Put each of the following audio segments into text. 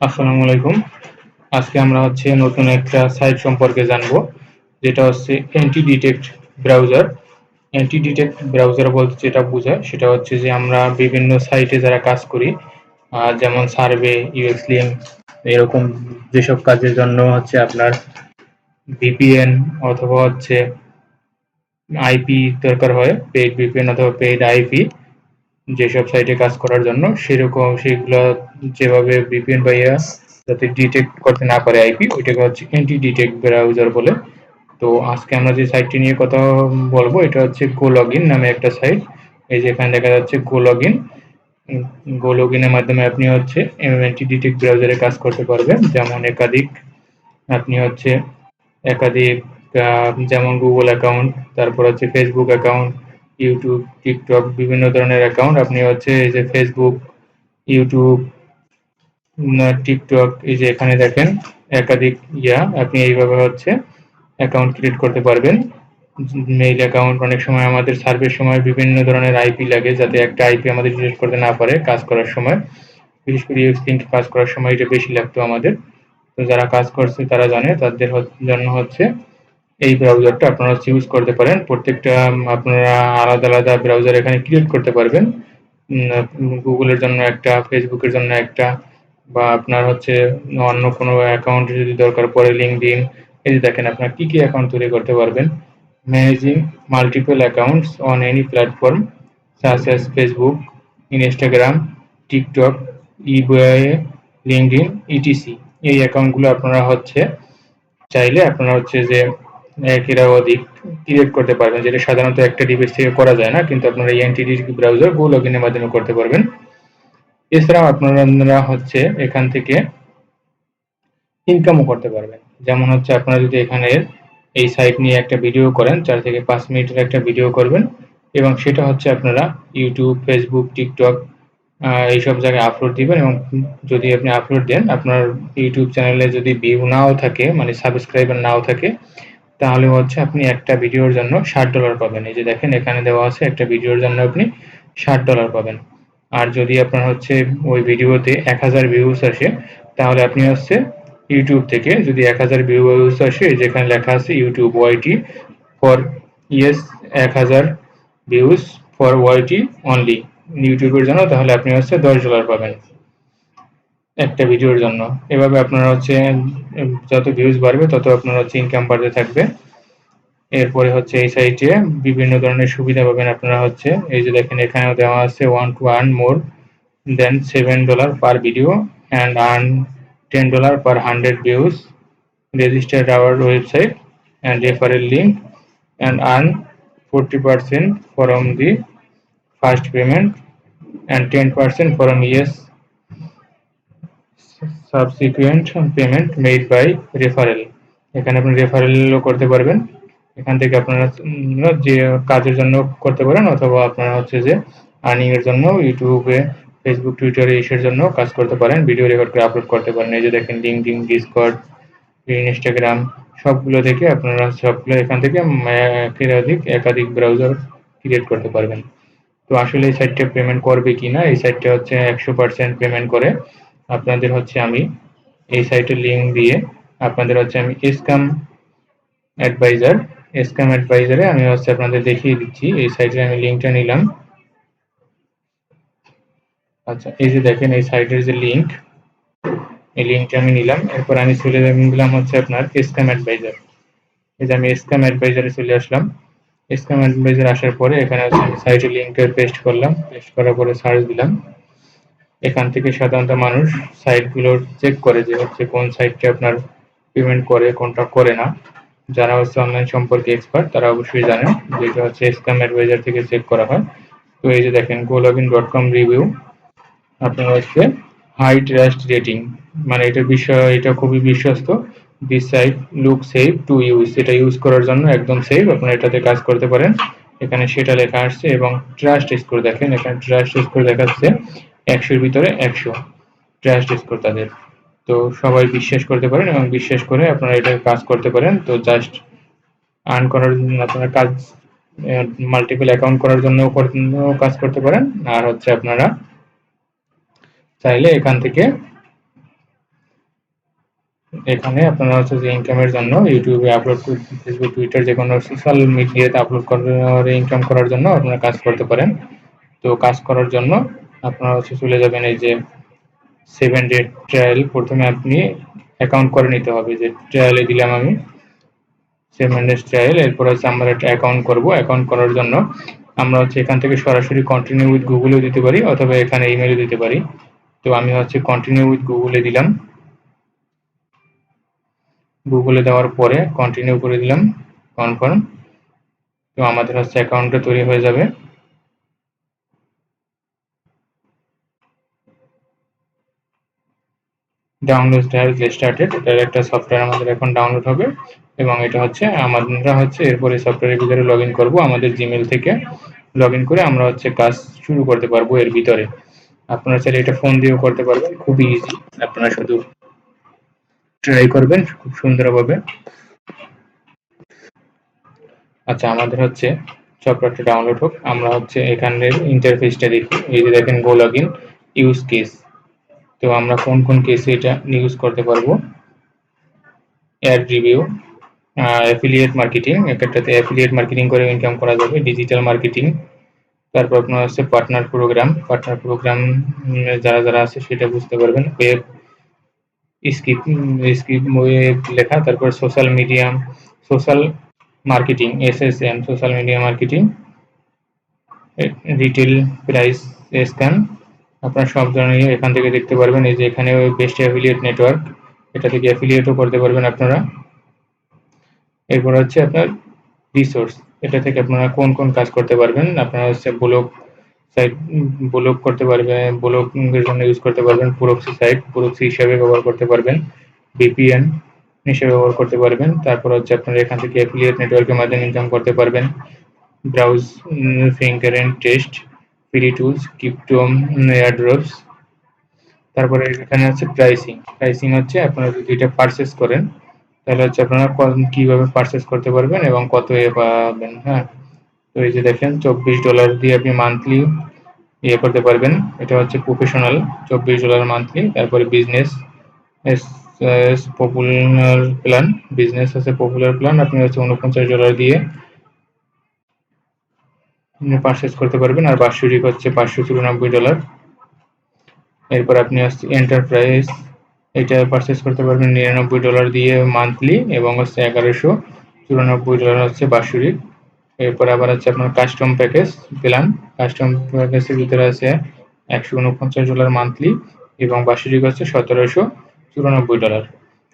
আসসালামু আলাইকুম। আজকে আমরা নতুন একটা সাইট সম্পর্কে জানবো, যেটা anti detect browser. Anti detect browser বলতে যেটা বোঝায় সেটা হচ্ছে যে আমরা বিভিন্ন সাইটে যারা কাজ করি, যেমন সার্ভে, ইউএক্স লিঙ্ক, এরকম যেসব কাজের জন্য আপনার ভিপিএন অথবা আইপি দরকার হয়, পেইড ভিপিএন অথবা পেইড আইপি, যেসব সাইটে কাজ করার জন্য সেগুলো যেভাবে ভিপিএন বা যাতে ডিটেক্ট করতে না পারে আইপি, ওইটাকে অ্যান্টি ডিটেক্ট ব্রাউজার বলে। তো আজকে আমরা যে সাইটটি নিয়ে কথা বলবো এটা গোলগিন নামে একটা সাইট। এই যে এখানে দেখা যাচ্ছে গোলগিন। গোলগিনের মাধ্যমে আপনি অ্যান্টি ডিটেক্ট ব্রাউজারে কাজ করতে পারবেন, যেমন আপনি একাধিক যেমন গুগল অ্যাকাউন্ট, তারপর ফেসবুক অ্যাকাউন্ট, ইউটিউব, টিকটক, বিভিন্ন ধরনের অ্যাকাউন্ট আপনি এই যে ফেসবুক, ইউটিউব, টিকটক, এই যে এখানে দেখেন একাধিক আপনি এইভাবে অ্যাকাউন্ট ক্রিয়েট করতে পারবেন। মেইল অ্যাকাউন্ট, অনেক সময় আমাদের সার্ভের সময় বিভিন্ন ধরনের আইপি লাগে, যাতে একটা আইপি আমাদের ডিলিট করতে না পারে কাজ করার সময়। বিশেষ করে ইউএক্স লিঙ্ক কাজ করার সময় এটা বেশি লাগতো আমাদের। তো যারা কাজ করছে তারা জানে, তাদের জন্য এই ব্রাউজারটা আপনারা ইউজ করতে পারেন। প্রত্যেকটা আপনারা আলাদা আলাদা ব্রাউজার এখানে ক্রিয়েট করতে পারবেন। গুগলের জন্য একটা, ফেসবুকের জন্য একটা, বা আপনার অন্য কোনো অ্যাকাউন্ট যদি দরকার পড়ে, লিঙ্কডইন। এই যে দেখেন আপনারা কি কি অ্যাকাউন্ট তৈরি করতে পারবেন। Managing multiple accounts on any platform such as Facebook, Instagram, TikTok, eBay, LinkedIn, etc. এই অ্যাকাউন্টগুলো আপনারা চাইলে আপনারা যে একের অধিক ক্রিয়েট করতে পারবেন, যেটা সাধারণত একটা ডিভাইস থেকে করা যায় না, কিন্তু আপনারা এই এনটিটি ব্রাউজার গোলগিনের মাধ্যমে করতে পারবেন। এছাড়াও আপনারা এখান থেকে ইনকামও করতে পারবেন। যেমন আপনারা যদি এখানে এই সাইট নিয়ে একটা ভিডিও করেন, 4 থেকে 5 মিনিটের একটা ভিডিও করবেন, এবং সেটা আপনারা ইউটিউব, ফেসবুক, টিকটক এইসব জায়গায় আপলোড দিবেন। এবং যদি আপনি আপলোড দেন, আপনার ইউটিউব চ্যানেলে যদি ভিউ নাও থাকে, মানে সাবস্ক্রাইবার নাও থাকে, তাহলে আপনি একটা ভিডিওর জন্য $60 পাবেন। এই যে দেখেন এখানে দেওয়া আছে, একটা ভিডিওর জন্য আপনি $60 পাবেন। আর যদি আপনার ওই ভিডিওতে 1000 ভিউজ আসে, তাহলে আপনি ইউটিউব থেকে যদি 1000 ভিউজ আসে, যেখানে লেখা আছে YouTube YT for yes 1000 views for YT only, ইউটিউবের জন্য, তাহলে আপনি $10 পাবেন একটা ভিডিওর জন্য। এভাবে আপনারা যত ভিউজ বাড়বে তত আপনার ইনকাম বাড়তে থাকবে। এরপরে এই সাইটে বিভিন্ন ধরনের সুবিধা পাবেন আপনারা। এই যে দেখেন এখানেও দেওয়া আছে 1 to earn more than $7 per video and earn $10 per 100 views, register our website and referral link and earn 40% from the first payment and 10% from subsequent payment made by referral. এখানে আপনি রেফারেলও করতে পারবেন। এখান থেকে আপনারা যে কাজের জন্য করতে পারেন, অথবা আপনারা যে আর্নিং এর জন্য ইউটিউবে, ফেসবুক, টুইটারে এসের জন্য কাজ করতে পারেন, ভিডিও রেকর্ড করে আপলোড করতে পারেন। এই যে দেখেন লিঙ্কডইন, ডিসকর্ড, ইনস্টাগ্রাম, সবগুলো থেকে আপনারা সবগুলো এখান থেকে একাধিক ব্রাউজার ক্রিয়েট করতে পারবেন। তো আসলে এই সাইটটা পেমেন্ট করবে কিনা, এই সাইটটা 100% পেমেন্ট করে। আপনাদের আমি এই সাইটের লিঙ্ক দিয়ে আপনাদের আমি স্ক্যাম অ্যাডভাইজারে আমি আপনাদের দেখিয়ে দিচ্ছি। এই সাইটের আমি লিঙ্কটা নিলাম। আচ্ছা, এই যে দেখেন এই সাইটের যে লিঙ্ক, এই লিঙ্কটা আমি নিলাম। এরপর আমি চলে গেলাম আপনার স্ক্যাম অ্যাডভাইজার। এই যে আমি স্ক্যাম অ্যাডভাইজারে চলে আসলাম। স্ক্যাম অ্যাডভাইজার আসার পরে এখানে সাইটের লিঙ্কটা পেস্ট করলাম। পেস্ট করার পরে সার্চ দিলাম। এখান থেকে সাধারণত মানুষ সাইটগুলো চেক করে যে কোন সাইটটা আপনার পেমেন্ট করে, কোনটা করে না। যারা অনলাইন সম্পর্কে এক্সপার্ট তারা অবশ্যই জানেন যে এটা স্ক্যাম অ্যাডভাইজার থেকে চেক করা হয়। তো এই যে দেখেন gologin.com রিভিউ, আপনার হাই ট্রাস্ট রেটিং, মানে এটা খুবই বিশ্বস্ত। This site look safe to use, এটা ইউজ করার জন্য একদম সেফ, আপনারা এটাতে কাজ করতে পারেন। এখানে সেটা লেখা আসছে। এবং ট্রাস্ট স্কোর দেখেন, এখানে ট্রাস্ট স্কোর দেখাচ্ছে 100-এর ভিতরে 100 ট্রাস্ট স্কোর তাদের। তো সবাই বিশ্বাস করতে পারেন এবং বিশ্বাস করে আপনারা এটা কাজ করতে পারেন। তো জাস্ট আর্ন করার জন্য আপনারা কাজ, মাল্টিপল অ্যাকাউন্ট করার জন্য কাজ করতে পারেন। আর আপনারা চাইলে এখান থেকে এখানে আপনারা হচ্ছে যে ইনকামের জন্য ইউটিউবে আপলোড, ফেসবুক, টুইটার যে কোনো সোশ্যাল মিডিয়াতে আপলোড করে ইনকাম করার জন্য আপনারা কাজ করতে পারেন। তো কাজ করার জন্য আপনারা হচ্ছে চলে যাবেন এই যে 7 ডে ট্রায়াল। প্রথমে আপনি অ্যাকাউন্ট করে নিতে হবে, যে ট্রায়ালে দিলাম আমি 7 ডেজ ট্রায়াল। এরপর হচ্ছে আমরা একটা অ্যাকাউন্ট করব। অ্যাকাউন্ট করার জন্য আমরা হচ্ছে এখান থেকে সরাসরি কন্টিনিউ উইথ গুগলেও দিতে পারি, অথবা এখানে ইমেলও দিতে পারি। তো আমি হচ্ছে কন্টিনিউ উইথ গুগলে দিলাম। গুগলে দেওয়ার পরে কন্টিনিউ করে দিলাম, কনফার্ম। তো আমাদের হচ্ছে অ্যাকাউন্টটা তৈরি হয়ে যাবে। ডাউনলোড হ্যাজ স্টার্টেড, এটার একটা সফটওয়্যার আমাদের এখন ডাউনলোড হবে, এবং এটা হচ্ছে আমরা হচ্ছে এরপরে সফটওয়্যারের ভিতরে লগ ইন করবো। আমাদের জিমেল থেকে লগ ইন করে আমরা হচ্ছে কাজ শুরু করতে পারবো এর ভিতরে। আপনারা চাইলে এটা ফোন দিয়েও করতে পারবেন, খুবই ইজি। আপনারা শুধু ট্রাই করবেন খুব সুন্দরভাবে। আচ্ছা, আমাদের হচ্ছে সফটওয়্যারটা ডাউনলোড হোক, আমরা হচ্ছে এখানের ইন্টারফেসটা দেখি। এই যে দেখেন গো লগ ইন ইউজ কেস। তো আমরা কোন কোন কেসে এটা ইউজ করতে পারবো? অ্যাড রিভিউ, অ্যাফিলিয়েট মার্কেটিং, একটাতে অ্যাফিলিয়েট মার্কেটিং করে ইনকাম করা যাবে, ডিজিটাল মার্কেটিং, তারপর আপনার হচ্ছে পার্টনার প্রোগ্রাম যারা যারা আছে সেটা বুঝতে পারবেন। ওয়েব স্কিপ স্কিপ লেখা, তারপর social media, social marketing, SSM, social media marketing, retail price scan. আপনার সব ধরনের এখান থেকে দেখতে পারবেন। এই যে এখানে বেস্ট অ্যাফিলিয়েট নেটওয়ার্ক, এটা থেকে অ্যাফিলিয়েটও করতে পারবেন আপনারা। এরপর হচ্ছে আপনার রিসোর্স, এটা থেকে আপনারা কোন কোন কাজ করতে পারবেন। আপনারা হচ্ছে ব্লগ সাইট, ব্লগ করতে পারবেন, ব্লগের জন্য ইউজ করতে পারবেন। প্রক্সি সাইট, প্রক্সি হিসাবে ব্যবহার করতে পারবেন। ভিপিএন হিসেবে ব্যবহার করতে পারবেন। তারপর হচ্ছে আপনারা এখান থেকে অ্যাফিলিয়েট নেটওয়ার্কের মাধ্যমে ইনকাম করতে পারবেন। Browse fingerprint test, free tools, crypto airdrops. তারপরে এখানে হচ্ছে প্রাইসিং। প্রাইসিং হচ্ছে আপনারা যদি এটা পারচেস করেন তাহলে হচ্ছে আপনারা কিভাবে পারচেস করতে পারবেন এবং কত পাবেন। হ্যাঁ, তো এই যে দেখেন $24 দিয়ে আপনি মান্থলি করতে পারবেন। এটা হচ্ছে প্রফেশনাল, $24 মান্থলি। তারপরে বিজনেস পপুলার প্ল্যান, বিজনেস আছে পপুলার প্ল্যান, আপনি হচ্ছে $49 দিয়ে পারচেস করতে পারবেন। আর বাৎসরিক হচ্ছে $594। এরপর আপনি হচ্ছে এন্টারপ্রাইজ, এটা পারচেস করতে পারবেন $99 দিয়ে মান্থলি, এবং হচ্ছে $1194 হচ্ছে বাৎসরিক। এরপর আবার হচ্ছে আপনার কাস্টম প্যাকেজ প্ল্যান। কাস্টম প্যাকেজের ভিতরে আছে $149 মান্থলি, এবং বার্ষিক হচ্ছে $1794।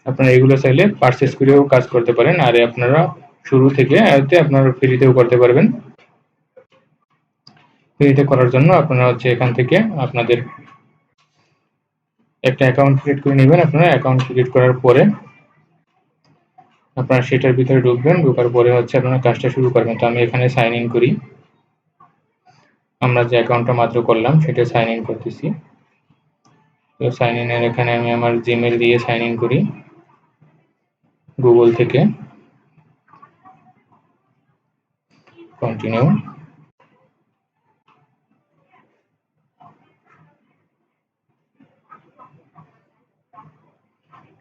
আপনারা এগুলো চাইলে পারচেস করেও কাজ করতে পারেন, আর আপনারা শুরু থেকে আপনারা ফ্রিতেও করতে পারবেন। ফ্রিতে করার জন্য আপনারা হচ্ছে এখান থেকে আপনাদের একটা অ্যাকাউন্ট ক্রিয়েট করে নেবেন। আপনারা অ্যাকাউন্ট ক্রিয়েট করার পরে আপনারা সেটার ভিতরে ঢুকবেন, ঢোকার পরে হচ্ছে আপনারা কাজটা শুরু করবেন। তো আমি এখানে সাইন ইন করি। আমরা যে অ্যাকাউন্টটা মাত্র করলাম সেটা সাইন ইন করতেছি। তো সাইন ইনের এখানে আমি আমার জিমেল দিয়ে সাইন ইন করি গুগল থেকে। Continue.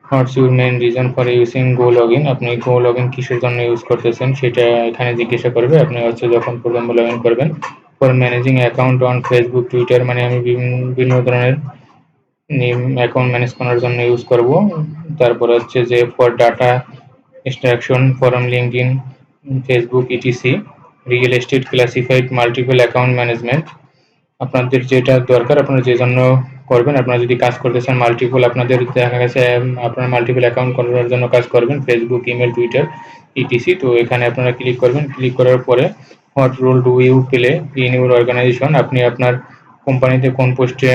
What's your main reason for using go log in, আপনি গো লগ ইন কিসের জন্য ইউজ করতেছেন সেটা এখানে জিজ্ঞাসা করবে। আপনি হচ্ছে যখন প্রথম লগ ইন করবেন, for managing account on Facebook, Twitter, মানে আমি বিভিন্ন ধরনের অ্যাকাউন্ট ম্যানেজ করার জন্য ইউজ করব। তারপর হচ্ছে যে for data extraction, form LinkedIn, Facebook, etc, real estate, classified, multiple account management. আপনাদের যেটা দরকার আপনারা যে জন্য করবেন, আপনারা যদি কাজ করতে চান মাল্টিপল, আপনাদের দেখা গেছে আপনারা মাল্টিপল অ্যাকাউন্ট করার জন্য কাজ করবেন, ফেসবুক, ইমেল, টুইটার, ইটিসি। তো এখানে আপনারা ক্লিক করবেন। ক্লিক করার পরে what role do you play in your organization, আপনি আপনার কোম্পানিতে কোন পোস্টে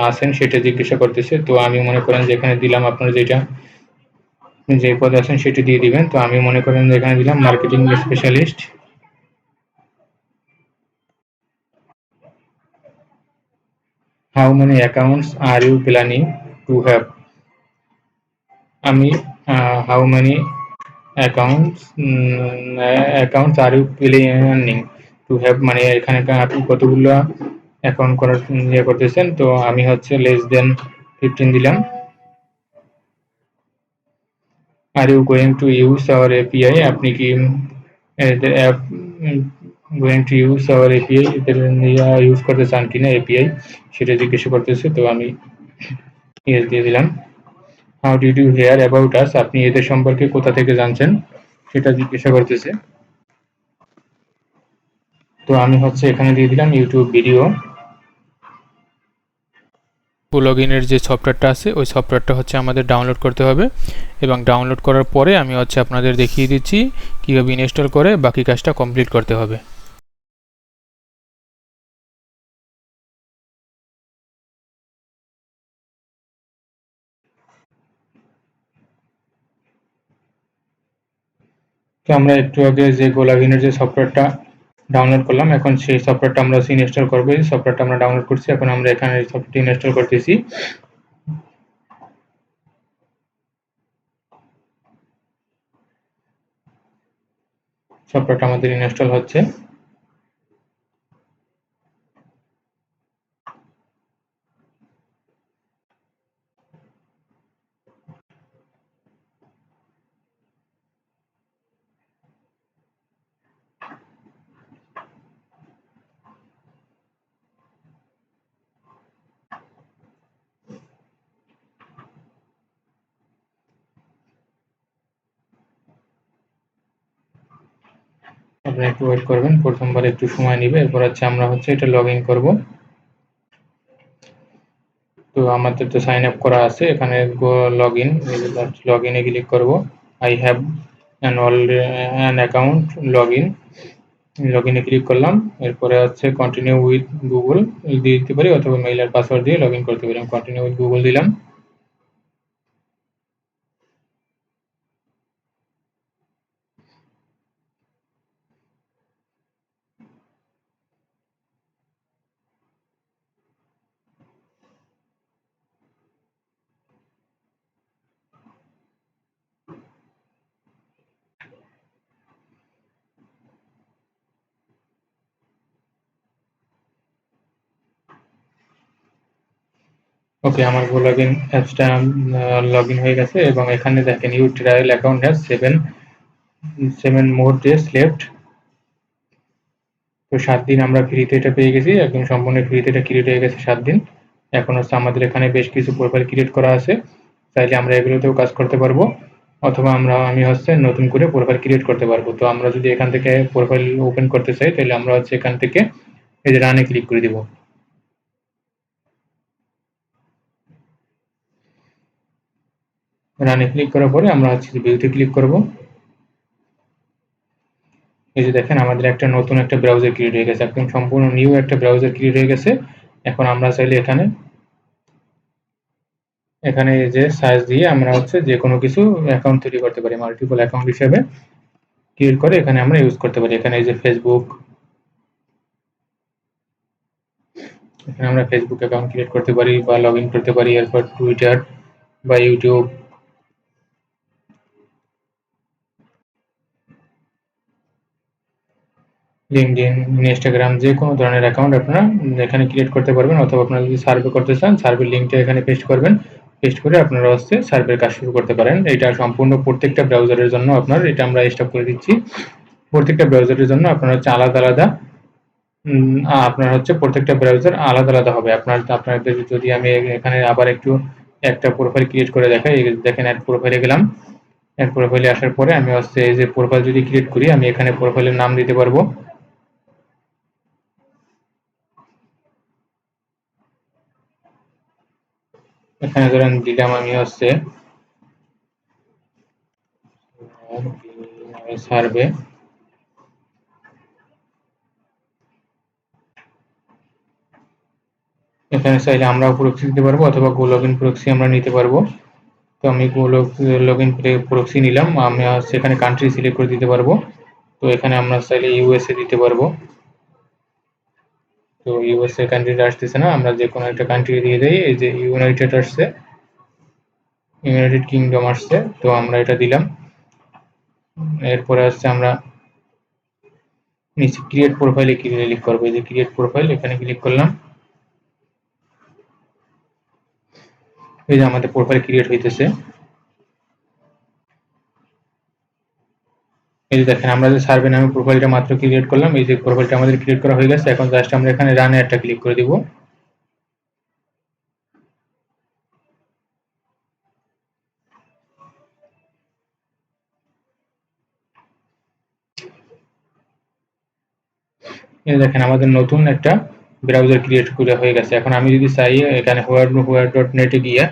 আছেন সেটা জিজ্ঞাসা করতেছে। তো আমি মনে করেন যে এখানে দিলাম, আপনারা যেটা যে পদে আছেন সেটি দিয়ে দিবেন। তো আমি মনে করেন যে এখানে দিলাম marketing specialist. How many accounts are you planning to have, আমি how many accounts are you planning to have, মানে এখানে আপনি কতগুলো অ্যাকাউন্ট করার করতেছেন। তো আমি হচ্ছে লেস দেন 15 দিলাম। Are you going to use our API, আপনি কি এদের app going to use our API এদের ইউজ করতে চান কিনা এপিআই সেটা জিজ্ঞাসা করতেছে। তো আমি ইয়েস দিয়ে দিলাম। How did you hear about us, আপনি এদের সম্পর্কে কোথা থেকে জানছেন সেটা জিজ্ঞাসা করতেছে। তো আমি হচ্ছে এখানে দিয়ে দিলাম ইউটিউব ভিডিও। গোলগিনের যে সফটওয়্যারটা আছে ওই সফটওয়্যারটা হচ্ছে আমাদের ডাউনলোড করতে হবে, এবং ডাউনলোড করার পরে আমি হচ্ছে আপনাদের দেখিয়ে দিচ্ছি কীভাবে ইনস্টল করে বাকি কাজটা কমপ্লিট করতে হবে। তো আমরা একটু আগে যে গোলাগিনের যে সফটওয়্যারটা ডাউনলোড করলাম, এখন সেই সফটওয়্যারটা আমরা ইনস্টল করবো। এই সফটওয়্যারটা আমরা ডাউনলোড করছি, এখন আমরা এখানে এই সফটওয়্যারটি ইনস্টল করতেছি। সফটওয়্যারটা আমাদের ইনস্টল হচ্ছে। আপনারা একটু ওয়েট করবেন, প্রথমবার একটু সময় নেবে। এরপর হচ্ছে আমরা হচ্ছে এটা লগ ইন করবো। তো আমাদের তো সাইন আপ করা আছে, এখানে লগ ইন, লগ ইনে ক্লিক করব। I have an account, log in, log ইনে ক্লিক করলাম। এরপরে হচ্ছে কন্টিনিউ উইথ গুগল দিয়ে দিতে পারি, অথবা মেইল আর পাসওয়ার্ড দিয়ে লগ ইন করতে পারি। কন্টিনিউ উইথ গুগল দিলাম। ওকে, আমার গোলগিন অ্যাপসটা লগ ইন হয়ে গেছে, এবং এখানে দেখেন you trial account has seven more days left. তো 7 দিন আমরা ফ্রিতে এটা পেয়ে গেছি, একদম সম্পূর্ণ ফ্রিতে এটা ক্রিয়েট হয়ে গেছে 7 দিন। এখন হচ্ছে আমাদের এখানে বেশ কিছু প্রোফাইল ক্রিয়েট করা আছে, চাইলে আমরা এগুলোতেও কাজ করতে পারবো, অথবা আমি হচ্ছে নতুন করে প্রোফাইল ক্রিয়েট করতে পারবো। তো আমরা যদি এখান থেকে প্রোফাইল ওপেন করতে চাই, তাহলে আমরা হচ্ছে এখান থেকে এই যে রানে ক্লিক করে দিব। রানে ক্লিক করার পরে আমরা হচ্ছে ভিউতে ক্লিক করব। এই যে দেখেন আমাদের একটা নতুন একটা ব্রাউজার ক্রিয়েট হয়ে গেছে, একদম সম্পূর্ণ নিউ একটা ব্রাউজার ক্রিয়েট হয়ে গেছে। এখন আমরা চাইলে এখানে এখানে এই যে সার্চ দিয়ে আমরা হচ্ছে যে কোনো কিছু অ্যাকাউন্ট তৈরি করতে পারি, মাল্টিপল অ্যাকাউন্ট হিসেবে ক্রিয়েট করে এখানে আমরা ইউজ করতে পারি। এখানে এই যে ফেসবুক, এখানে আমরা ফেসবুক অ্যাকাউন্ট ক্রিয়েট করতে পারি বা লগ ইন করতে পারি। এরপর টুইটার বা ইউটিউব, লিঙ্কডইন, ইনস্টাগ্রাম, যে কোনো ধরনের অ্যাকাউন্ট আপনারা এখানে ক্রিয়েট করতে পারবেন। অথবা আপনারা যদি সার্ভে করতে চান, সার্ভের লিঙ্কটা এখানে পেস্ট করবেন, পেস্ট করে আপনারা হচ্ছে সার্ভের কাজ শুরু করতে পারেন। এটা সম্পূর্ণ প্রত্যেকটা ব্রাউজারের জন্য আপনার, এটা আমরা স্টপ করে দিচ্ছি। প্রত্যেকটা ব্রাউজারের জন্য আপনার হচ্ছে আলাদা আলাদা, আপনার হচ্ছে প্রত্যেকটা ব্রাউজার আলাদা আলাদা হবে। আপনাদের যদি আমি এখানে আবার একটু একটা প্রোফাইল ক্রিয়েট করে দেখাই, দেখেন অ্যাড প্রোফাইলে গেলাম। অ্যাড প্রোফাইলে আসার পরে আমি হচ্ছে এই যে প্রোফাইল যদি ক্রিয়েট করি, আমি এখানে প্রোফাইলের নাম দিতে পারবো। এখানে ধরেন দিলাম আমি হচ্ছে সার্ভে। এখানে চাইলে আমরাও প্রক্সি দিতে পারবো, অথবা গোলগিন প্রক্সি আমরা নিতে পারবো। তো আমি লগইন প্রক্সি নিলাম। আমি হচ্ছে এখানে কান্ট্রি সিলেক্ট করে দিতে পারবো। তো এখানে আমরা চাইলে ইউএসএ দিতে পারবো। তো ইউএসএ কান্ট্রিটা আসতেছে না, আমরা যে কোনো একটা কান্ট্রি দিয়ে দিই। এই যে ইউনাইটেড আসছে, ইউনাইটেড কিংডম আসছে, তো আমরা এটা দিলাম। এরপরে আসছে আমরা নিচে ক্রিয়েট প্রোফাইলে ক্লিক করবো। এই যে ক্রিয়েট প্রোফাইল, এখানে ক্লিক করলাম। এই যে আমাদের প্রোফাইল ক্রিয়েট হইতেছে। এই যে দেখেন আমরা যে সার্ভে নামে প্রোফাইলটা মাত্র ক্রিয়েট করলাম, এই যে প্রোফাইলটা আমাদের ক্রিয়েট করা হয়ে গেছে। এখন জাস্ট আমরা এখানে রানে একটা ক্লিক করে দিব। এই দেখেন আমাদের নতুন একটা ব্রাউজার ক্রিয়েট করে হয়ে গেছে। এখন আমি যদি চাই এখানে where.net এ গিয়ে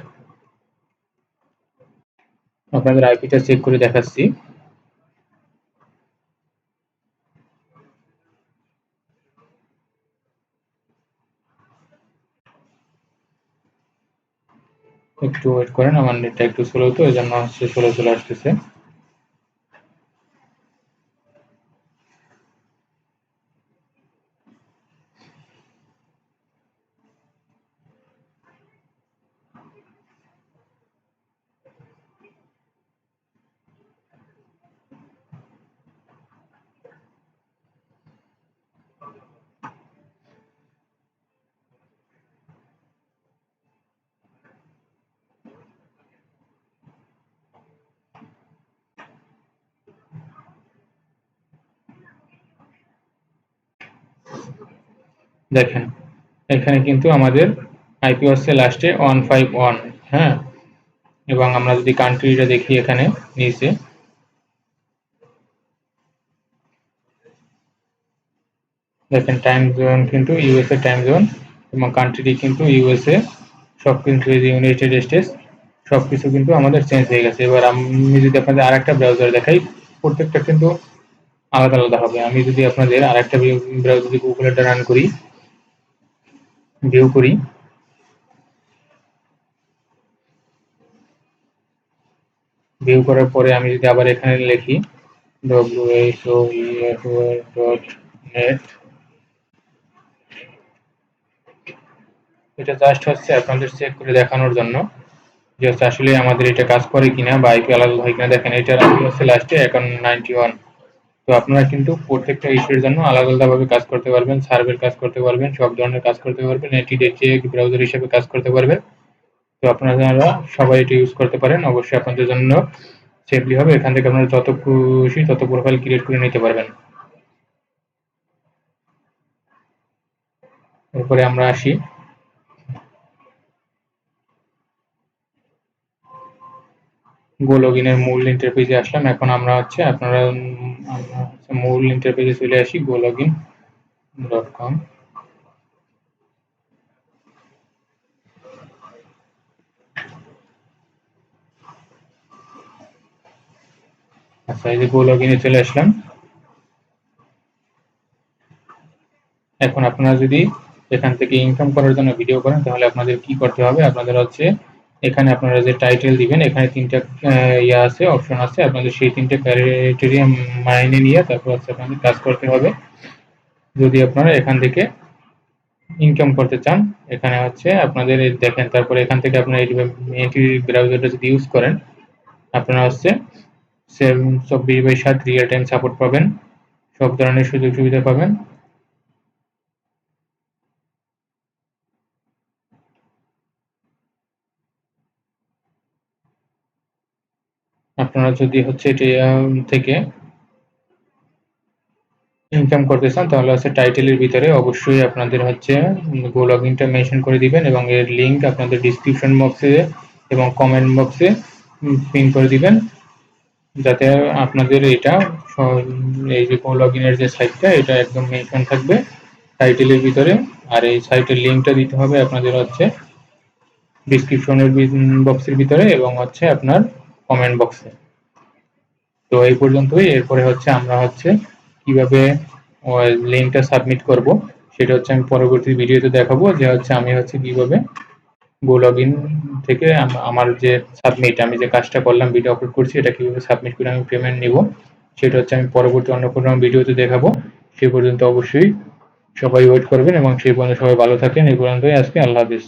আপনাদের আইপিটা চেক করে দেখাচ্ছি। একটু ওয়েট করেন, আমার নেটটা একটু স্লো, তো এই জন্য হচ্ছে স্লো চলে আসতেছে। দেখেন এখানে কিন্তু আমাদের আইপি হচ্ছে লাস্টে 151। হ্যাঁ, এবং আমরা যদি কান্ট্রিটা দেখি এখানে নিচে, দেখেন টাইম জোন কিন্তু ইউএসএ টাইম জোন, এবং কান্ট্রি কিন্তু ইউএসএ, সব কিন্তু ইউনাইটেড স্টেটস, সবকিছু কিন্তু আমাদের চেঞ্জ হয়ে গেছে। এবার আমি যদি আপনাদের আর একটা ব্রাউজার দেখাই, প্রত্যেকটা কিন্তু আলাদা আলাদা হবে। আমি যদি আপনাদের আর একটা ব্রাউজার যদি গুগলটা রান করি, ভিউ করি, ভিউ করার পরে আমি যদি আবার এখানে লিখি whoer.net, এটা জাস্ট হচ্ছে আপনাদের চেক করে দেখানোর জন্য যে হচ্ছে আসলে আমাদের এটা কাজ করে কিনা বা আইপি আলাদা হয় কিনা। দেখেন এটার আইপি হচ্ছে লাস্টে এখন 91। তো আপনারা কিন্তু প্রত্যেকটা ইস্যুর জন্য আলাদা আলাদাভাবে কাজ করতে পারবেন, সার্ভের কাজ করতে পারবেন, সব ধরনের কাজ করতে পারবেন, এন্টিডেটে ব্রাউজার হিসেবে কাজ করতে পারবেন। তো আপনারা সবাই এটা ইউজ করতে পারেন, অবশ্যই আপনাদের জন্য সেফলি হবে। এখান থেকে আপনারা যত খুশি তত প্রোফাইল ক্রিয়েট করে নিতে পারবেন। এরপরে আমরা আসি গোলগিনের মূল ইন্টারফেসে আসলাম। এখন আমরা হচ্ছে আপনারা আমরা হচ্ছে মূল ইন্টারফেসে চলে আসি gologin.com। আচ্ছা, এই যে গোলগিনে চলে আসলাম। এখন আপনারা যদি এখান থেকে ইনকাম করার জন্য ভিডিও করেন, তাহলে আপনাদের কি করতে হবে? আপনাদের হচ্ছে এখানে আপনারা যে টাইটেল দিবেন, এখানে তিনটা ইয়া আছে, অপশন আছে। আপনাদের সেই তিনটে ক্রাইটেরিয়া মাইনে নিয়ে তারপর হচ্ছে আপনাদের কাজ করতে হবে যদি আপনারা এখান থেকে ইনকাম করতে চান। এখানে হচ্ছে আপনাদের দেখেন, তারপরে এখান থেকে আপনারা এই ব্রাউজারটা যদি ইউজ করেন, আপনারা হচ্ছে 24/7 রিয়েল টাইম সাপোর্ট পাবেন, সব ধরনের সুযোগ সুবিধা পাবেন। আপনারা যদি হচ্ছে এটা থেকে ইনকাম করতে চান, তাহলে হচ্ছে টাইটেলের ভিতরে অবশ্যই আপনাদের হচ্ছে গো লগইনটা মেনশন করে দিবেন, এবং এর লিঙ্ক আপনাদের ডিসক্রিপশন বক্সে এবং কমেন্ট বক্সে পিন করে দিবেন, যাতে আপনাদের এটা এই যে গো লগইনের যে সাইটটা, এটা একদম মেনশন থাকবে টাইটেলের ভিতরে। আর এই সাইটের লিঙ্কটা দিতে হবে আপনাদের হচ্ছে ডিসক্রিপশনের বক্সের ভিতরে এবং হচ্ছে আপনার কমেন্ট বক্সে। তো এই পর্যন্তই। এরপরে হচ্ছে আমরা হচ্ছে কিভাবে লিঙ্কটা সাবমিট করব, সেটা হচ্ছে আমি পরবর্তী ভিডিওতে দেখাবো, যে হচ্ছে আমি হচ্ছে কিভাবে গো লগইন থেকে আমার যে সাবমিট, আমি যে কাজটা করলাম ভিডিও আপলোড করছি, এটা কিভাবে সাবমিট করে আমি পেমেন্ট নিব, সেটা হচ্ছে আমি পরবর্তী অন্য কোনো ভিডিওতে দেখাবো। সেই পর্যন্ত অবশ্যই সবাই ওয়েট করবেন, এবং সেই পর্যন্ত সবাই ভালো থাকেন। এই পর্যন্তই আজকে। আল্লাহ হাফিজ।